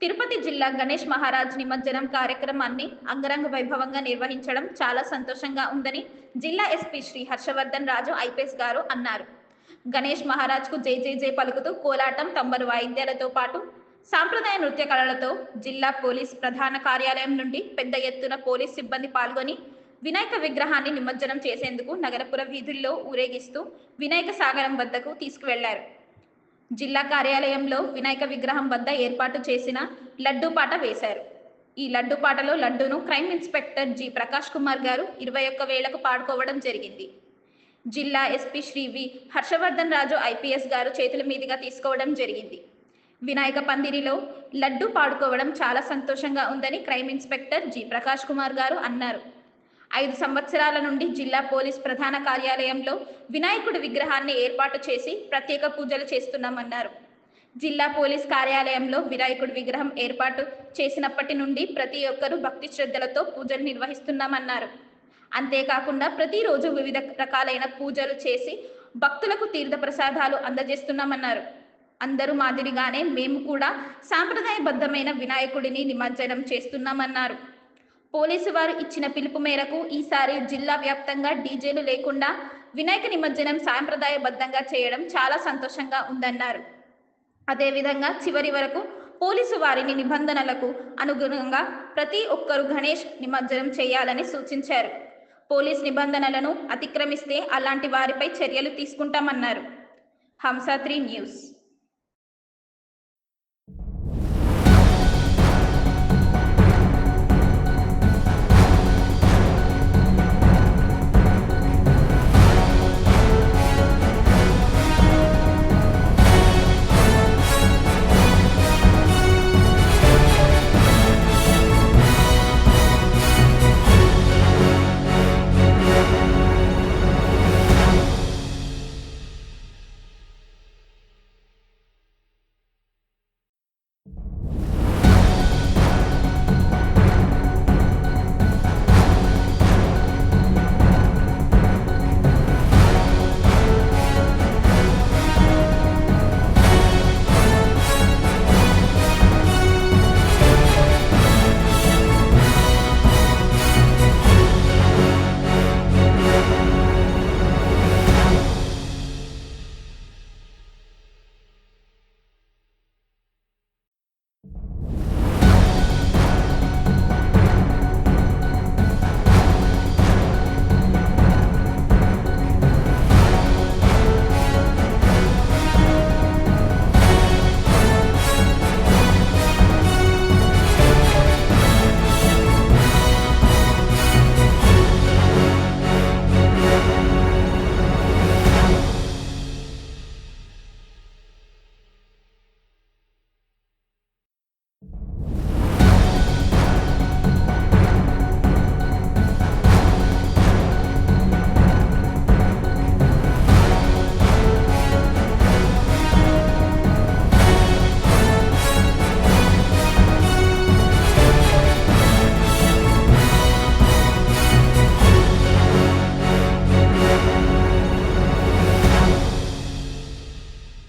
తిరుపతి జిల్లా గణేష్ మహారాజ్ నిమజ్జనం కార్యక్రమాన్ని అంగరంగ వైభవంగా నిర్వహించడం చాలా సంతోషంగా ఉందని జిల్లా ఎస్పీ శ్రీ హర్షవర్ధన్ రాజు ఐపీఎస్ గారు అన్నారు. గణేష్ మహారాజ్ కు జై జై జై పలుకుతూ కోలాటం, తంబరు వాయిద్యాలతో పాటు సాంప్రదాయ నృత్య కళలతో జిల్లా పోలీస్ ప్రధాన కార్యాలయం నుండి పెద్ద ఎత్తున పోలీస్ సిబ్బంది పాల్గొని వినాయక విగ్రహాన్ని నిమజ్జనం చేసేందుకు నగరపుర వీధుల్లో ఊరేగిస్తూ వినాయక సాగరం వద్దకు తీసుకువెళ్లారు. జిల్లా కార్యాలయంలో వినాయక విగ్రహం వద్ద ఏర్పాటు చేసిన లడ్డూ పాట వేశారు. ఈ లడ్డూ పాటలో లడ్డూను crime inspector G Prakash Kumar గారు 21 వేలకు పాడుకోవడం జరిగింది. జిల్లా SP Shri V Harshavardhan Raju IPS గారు చేతుల మీదుగా తీసుకోవడం జరిగింది. వినాయక పందిరిలో లడ్డూ పాడుకోవడం చాలా సంతోషంగా ఉందని crime inspector G Prakash Kumar గారు అన్నారు. 5 సంవత్సరాల నుండి జిల్లా పోలీస్ ప్రధాన కార్యాలయంలో వినాయకుడి విగ్రహాన్ని ఏర్పాటు చేసి ప్రత్యేక పూజలు చేస్తున్నామన్నారు. జిల్లా పోలీస్ కార్యాలయంలో వినాయకుడి విగ్రహం ఏర్పాటు చేసినప్పటి నుండి ప్రతి ఒక్కరూ భక్తి శ్రద్ధలతో పూజలు నిర్వహిస్తున్నామన్నారు. అంతేకాకుండా ప్రతిరోజు వివిధ రకాలైన పూజలు చేసి భక్తులకు తీర్థ ప్రసాదాలు అందజేస్తున్నామన్నారు. అందరూ మాదిరిగానే మేము కూడా సాంప్రదాయబద్ధమైన వినాయకుడిని నిమజ్జనం చేస్తున్నామన్నారు. పోలీసు వారు ఇచ్చిన పిలుపు మేరకు ఈసారి జిల్లా వ్యాప్తంగా డీజేలు లేకుండా వినాయక నిమజ్జనం సాంప్రదాయబద్ధంగా చేయడం చాలా సంతోషంగా ఉందన్నారు. అదేవిధంగా చివరి వరకు పోలీసు వారిని నిబంధనలకు అనుగుణంగా ప్రతి ఒక్కరూ గణేష్ నిమజ్జనం చేయాలని సూచించారు. పోలీస్ నిబంధనలను అతిక్రమిస్తే అలాంటి వారిపై చర్యలు తీసుకుంటామన్నారు. హంస 3 న్యూస్.